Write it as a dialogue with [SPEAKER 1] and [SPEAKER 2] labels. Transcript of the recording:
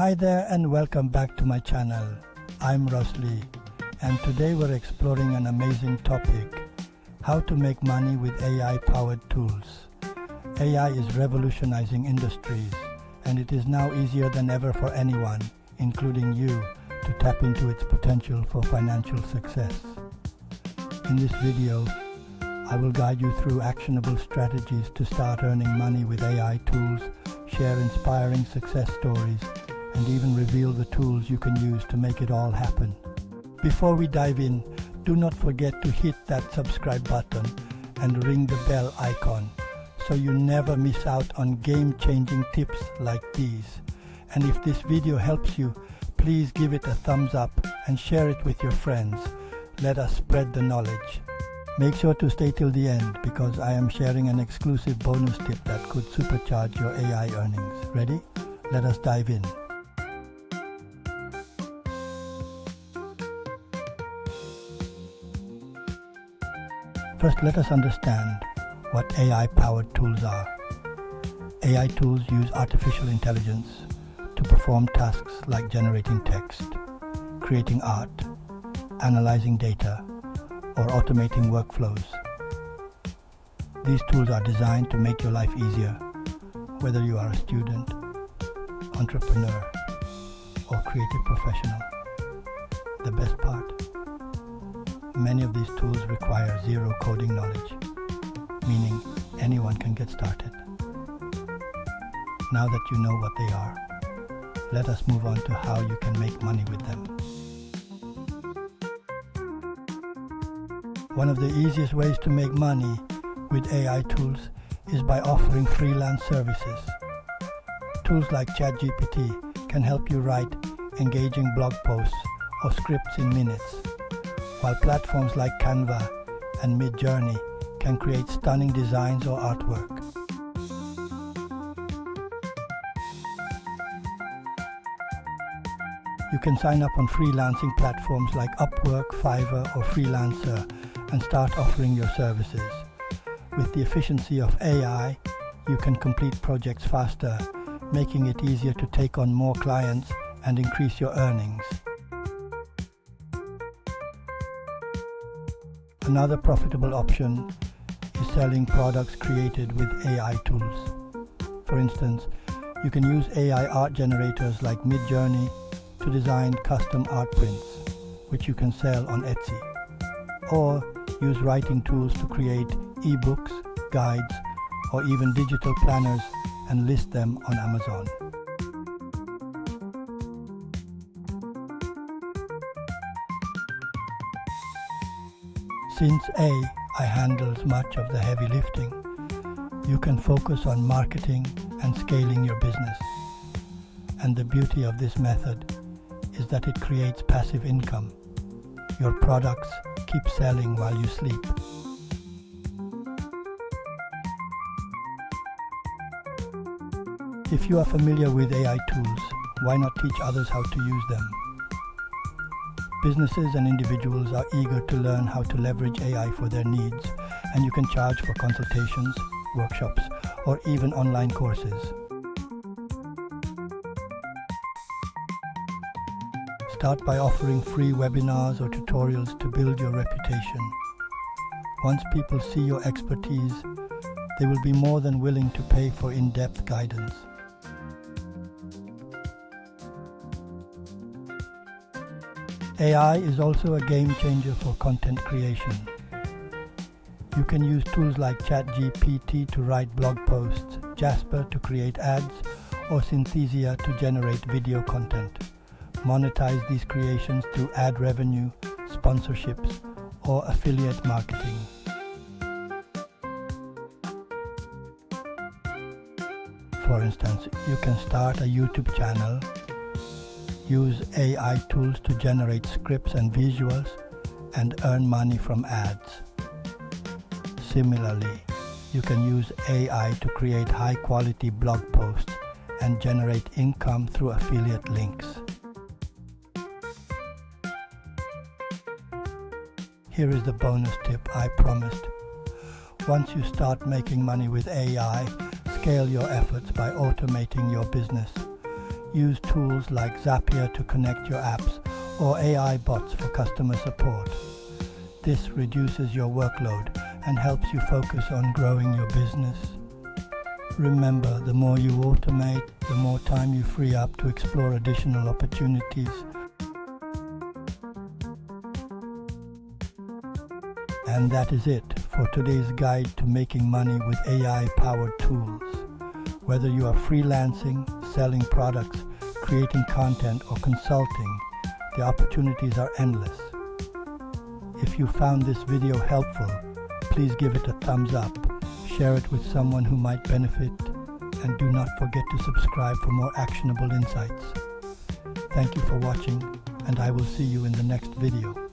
[SPEAKER 1] Hi there and welcome back to my channel. I'm Ross Lee and today we're exploring an amazing topic: how to make money with AI-powered tools. AI is revolutionizing industries and it is now easier than ever for anyone, including you, to tap into its potential for financial success. In this video, I will guide you through actionable strategies to start earning money with AI tools, share inspiring success stories, and even reveal the tools you can use to make it all happen. Before we dive in, do not forget to hit that subscribe button and ring the bell icon so you never miss out on game-changing tips like these. And if this video helps you, please give it a thumbs up and share it with your friends. Let us spread the knowledge. Make sure to stay till the end because I am sharing an exclusive bonus tip that could supercharge your AI earnings. Ready? Let us dive in. First, let us understand what AI-powered tools are. AI tools use artificial intelligence to perform tasks like generating text, creating art, analyzing data, or automating workflows. These tools are designed to make your life easier, whether you are a student, entrepreneur, or creative professional. The best part: many of these tools require zero coding knowledge, meaning anyone can get started. Now that you know what they are, let us move on to how you can make money with them. One of the easiest ways to make money with AI tools is by offering freelance services. Tools like ChatGPT can help you write engaging blog posts or scripts in minutes, while platforms like Canva and Midjourney can create stunning designs or artwork. You can sign up on freelancing platforms like Upwork, Fiverr, or Freelancer and start offering your services. With the efficiency of AI, you can complete projects faster, making it easier to take on more clients and increase your earnings. Another profitable option is selling products created with AI tools. For instance, you can use AI art generators like Midjourney to design custom art prints, which you can sell on Etsy. Or use writing tools to create ebooks, guides, or even digital planners and list them on Amazon. Since AI handles much of the heavy lifting, you can focus on marketing and scaling your business. And the beauty of this method is that it creates passive income. Your products keep selling while you sleep. If you are familiar with AI tools, why not teach others how to use them? Businesses and individuals are eager to learn how to leverage AI for their needs, and you can charge for consultations, workshops, or even online courses. Start by offering free webinars or tutorials to build your reputation. Once people see your expertise, they will be more than willing to pay for in-depth guidance. AI is also a game changer for content creation. You can use tools like ChatGPT to write blog posts, Jasper to create ads, or Synthesia to generate video content. Monetize these creations through ad revenue, sponsorships, or affiliate marketing. For instance, you can start a YouTube channel, use AI tools to generate scripts and visuals, and earn money from ads. Similarly, you can use AI to create high-quality blog posts and generate income through affiliate links. Here is the bonus tip I promised. Once you start making money with AI, scale your efforts by automating your business. Use tools like Zapier to connect your apps or AI bots for customer support. This reduces your workload and helps you focus on growing your business. Remember, the more you automate, the more time you free up to explore additional opportunities. And that is it for today's guide to making money with AI-powered tools. Whether you are freelancing, selling products, creating content, or consulting, the opportunities are endless. If you found this video helpful, please give it a thumbs up, share it with someone who might benefit, and do not forget to subscribe for more actionable insights. Thank you for watching, and I will see you in the next video.